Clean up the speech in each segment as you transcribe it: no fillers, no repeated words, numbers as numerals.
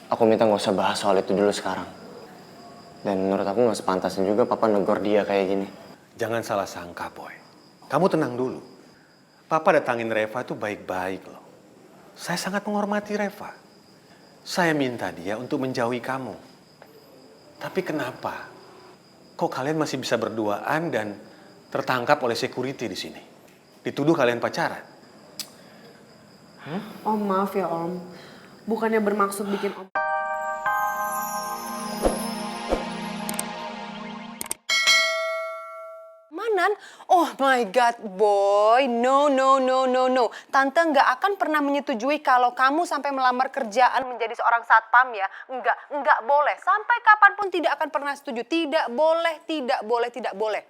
aku minta gak usah bahas soal itu dulu sekarang. Dan menurut aku gak sepantasnya juga papa negor dia kayak gini. Jangan salah sangka, Boy. Kamu tenang dulu. Papa datangin Reva itu baik-baik loh. Saya sangat menghormati Reva. Saya minta dia untuk menjauhi kamu. Tapi kenapa? Kok kalian masih bisa berduaan dan tertangkap oleh security di sini? Dituduh kalian pacaran? Om maaf ya Om, bukannya bermaksud bikin Om. Manan? Oh my god, boy. No, no, no, no, no. Tante nggak akan pernah menyetujui kalau kamu sampai melamar kerjaan menjadi seorang satpam ya. Nggak boleh. Sampai kapanpun tidak akan pernah setuju. Tidak boleh, tidak boleh, tidak boleh.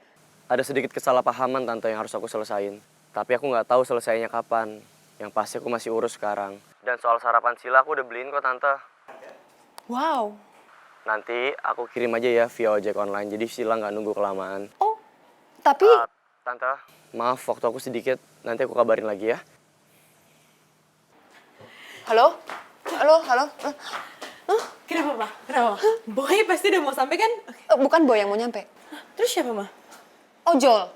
Ada sedikit kesalahpahaman tante yang harus aku selesain. Tapi aku nggak tahu selesainya kapan. Yang pasti aku masih urus sekarang. Dan soal sarapan Sila aku udah beliin kok tante. Wow. Nanti aku kirim aja ya via ojek online. Jadi Sila nggak nunggu kelamaan. Oh, tapi... Tante, maaf waktu aku sedikit. Nanti aku kabarin lagi ya. Halo? Halo, halo? Kenapa, Ma? Kenapa? Boy pasti udah mau sampai kan? Bukan boy yang mau nyampe. Terus siapa, Ma? Ojol.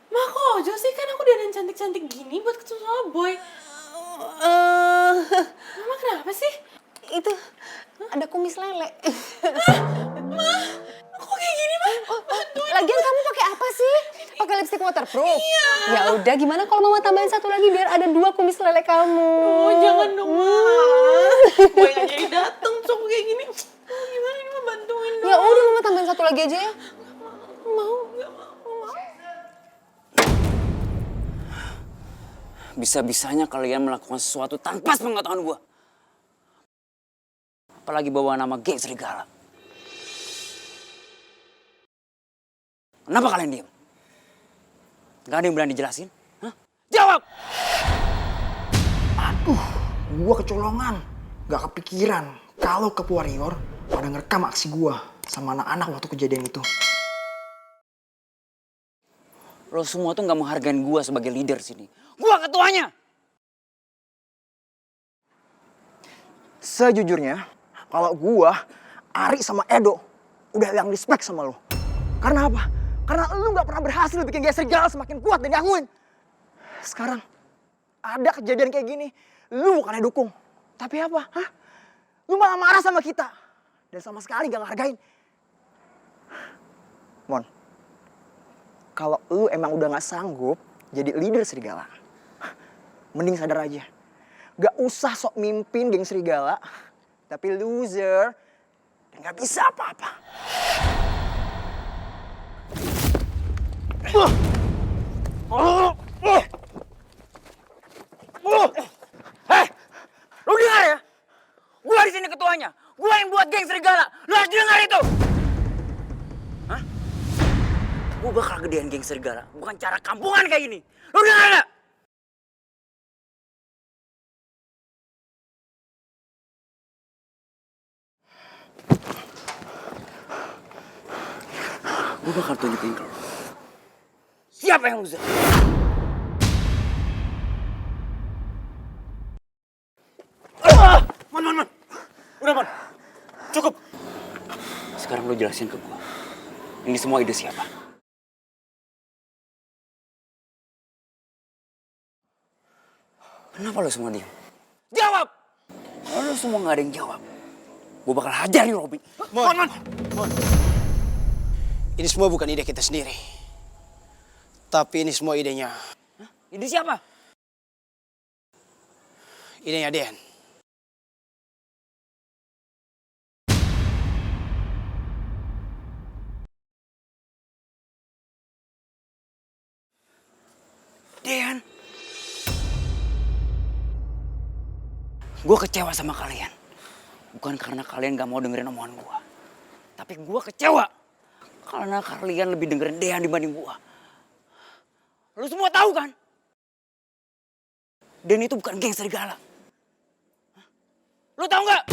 Ma, kok ojol sih? Kan aku udah cantik-cantik gini buat ketemu sama Boy. Mama kenapa sih? Itu ada kumis lele. Kok kayak gini, Ma? Lagian kamu pakai apa sih? Pakai lipstick waterproof? Iya. Ya udah, gimana kalau mama tambahin satu lagi biar ada 2 kumis lele kamu? Oh, jangan dong, Ma. Boy nggak jadi dateng, sok kayak gini. Gimana ini, Ma? Bantuin dong. Ya udah, mama tambahin satu lagi aja ya. Nggak mau. Bisa-bisanya kalian melakukan sesuatu tanpa sepengetahuan gua. Apalagi bawa nama geng serigala. Kenapa kalian diam? Gak ada yang berani dijelasin? Hah? Jawab! Aduh, gua kecolongan. Gak kepikiran kalau Klub Warrior pada ngerekam aksi gua sama anak-anak waktu kejadian itu. Lo semua tuh gak menghargain gua sebagai leader sini. Gua ketuanya! Sejujurnya, kalau gua, Ari sama Edo udah yang respect sama lo. Karena apa? Karena lu gak pernah berhasil bikin geng serigala semakin kuat dan gangguin. Sekarang, ada kejadian kayak gini, lu bukannya dukung. Tapi apa? Hah? Lu malah marah sama kita. Dan sama sekali gak ngehargain. Mon, kalau lu emang udah gak sanggup jadi leader serigala, mending sadar aja. Gak usah sok mimpin geng serigala, tapi loser dan gak bisa apa-apa. Hei! Lo dengar ya? Gua di sini ketuanya. Gua yang buat geng serigala. Lo harus dengar itu! Hah? Gua bakal gedein geng serigala. Bukan cara kampungan kayak gini. Lo dengar gak? Gue bakal tunjukin ke lo. Siapa yang loser? Man. Udah, Man. Cukup. Sekarang lo jelasin ke gue. Ini semua ide siapa? Kenapa lo semua diam? Jawab! Kalau lo semua gak ada yang jawab, gue bakal hajar nih Robby. Mon. Ini semua bukan ide kita sendiri. Tapi ini semua idenya. Hah? Ide siapa? Idenya Dean. Dean. Gue kecewa sama kalian. Bukan karena kalian gak mau dengerin omongan gue. Tapi gue kecewa. Karena kalian lebih dengerin Dean dibanding gue. Lu semua tahu kan? Dean itu bukan geng serigala. Lu tahu nggak?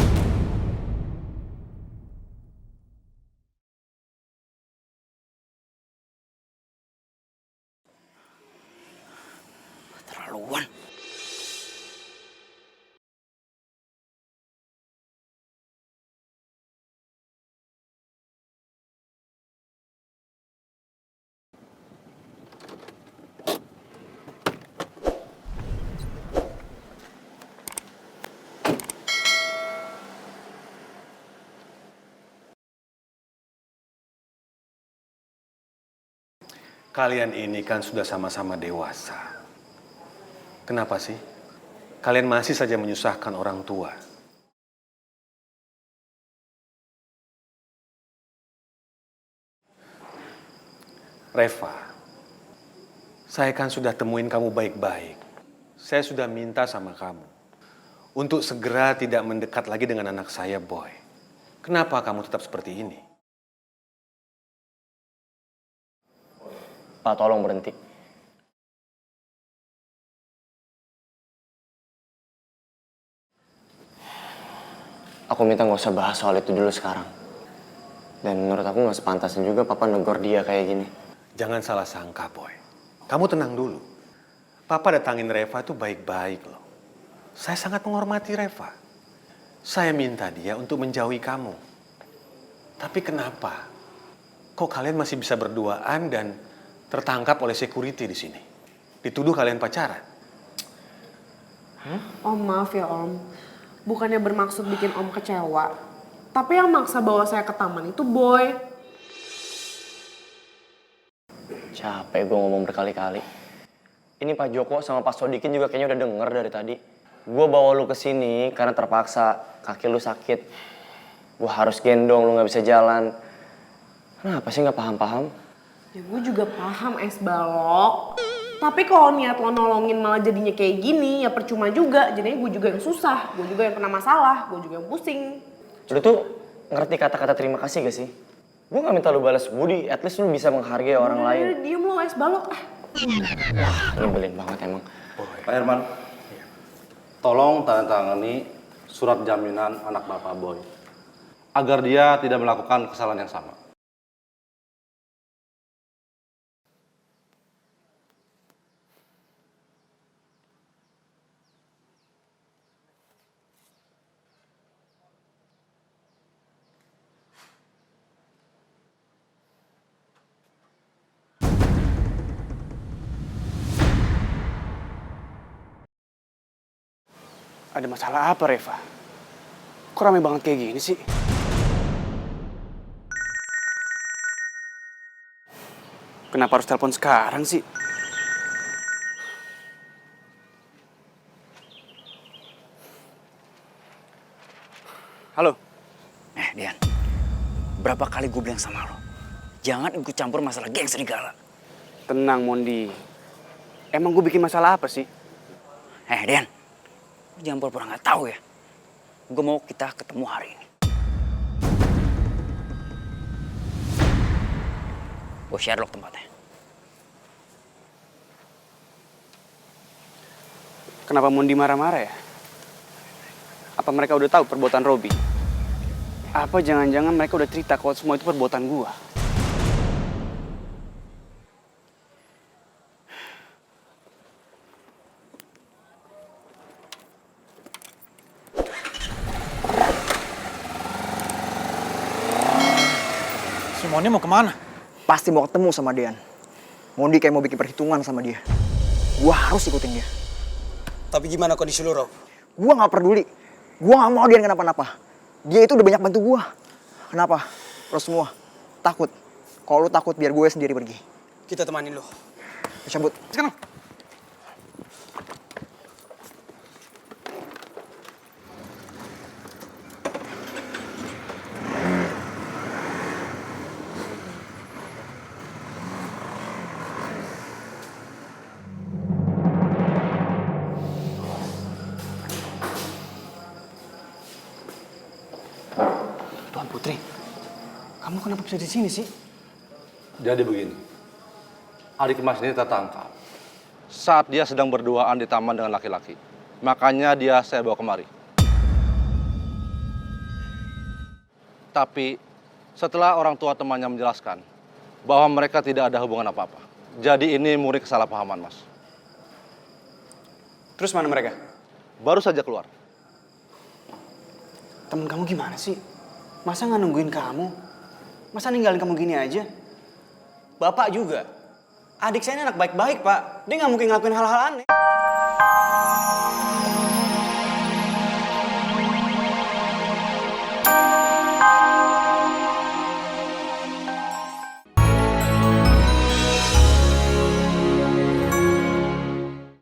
Terlaluan. Kalian ini kan sudah sama-sama dewasa. Kenapa sih? Kalian masih saja menyusahkan orang tua. Reva, saya kan sudah temuin kamu baik-baik. Saya sudah minta sama kamu untuk segera tidak mendekat lagi dengan anak saya, Boy. Kenapa kamu tetap seperti ini? Pak, tolong berhenti. Aku minta nggak usah bahas soal itu dulu sekarang. Dan menurut aku nggak sepantasnya juga Papa negor dia kayak gini. Jangan salah sangka, Boy. Kamu tenang dulu. Papa datangin Reva itu baik-baik loh. Saya sangat menghormati Reva. Saya minta dia untuk menjauhi kamu. Tapi kenapa? Kok kalian masih bisa berduaan dan tertangkap oleh security di sini? Dituduh kalian pacaran? Om maaf ya Om, bukannya bermaksud bikin Om kecewa. Tapi yang maksa bawa saya ke taman itu Boy. Capek gue ngomong berkali-kali. Ini Pak Joko sama Pak Sodikin juga kayaknya udah denger dari tadi. Gue bawa lu ke sini karena terpaksa, kaki lu sakit. Gue harus gendong, lu gak bisa jalan. Kenapa sih gak paham-paham? Ya gue juga paham es balok. Tapi kalau niat lo nolongin malah jadinya kayak gini, ya percuma juga. Jadinya gue juga yang susah, gue juga yang kena masalah, gue juga yang pusing. Lu tuh ngerti kata-kata terima kasih gak sih? Gue gak minta lu balas budi, at least lu bisa menghargai orang lain. Diem lo es balok. Nyebelin banget emang. Pak Herman, tolong tandatangani surat jaminan anak Bapak Boy agar dia tidak melakukan kesalahan yang sama. Ada masalah apa, Reva? Kok rame banget kayak gini sih? Kenapa harus telepon sekarang sih? Halo? Dian, berapa kali gue bilang sama lo, jangan ikut campur masalah geng serigala. Tenang, Mondi. Emang gue bikin masalah apa sih? Dian, lu jangan pura-pura nggak tahu ya. Gue mau kita ketemu hari ini. Gue share log tempatnya. Kenapa Mondi marah-marah ya? Apa mereka udah tahu perbuatan Robi? Apa jangan-jangan mereka udah cerita kalau semua itu perbuatan gua? Si Mondi mau kemana? Pasti mau ketemu sama Dean. Mondi kayak mau bikin perhitungan sama dia. Gua harus ikutin dia. Tapi gimana kondisi lu, Rob? Gua nggak peduli. Gua nggak mau Dean kenapa-napa. Dia itu udah banyak bantu gua. Kenapa? Lo semua takut. Kalau lu takut biar gue sendiri pergi. Kita temanin lu. Cabut. Sekarang. Tuan Putri, kamu kenapa bisa di sini sih? Jadi begini, adik Mas ini tertangkap saat dia sedang berduaan di taman dengan laki-laki. Makanya dia saya bawa kemari. Tapi setelah orang tua temannya menjelaskan bahwa mereka tidak ada hubungan apa-apa. Jadi ini murni kesalahpahaman, Mas. Terus mana mereka? Baru saja keluar. Temen kamu gimana sih? Masa nggak nungguin kamu? Masa ninggalin kamu gini aja? Bapak juga. Adik saya ini anak baik-baik, Pak. Dia nggak mungkin ngelakuin hal-hal aneh.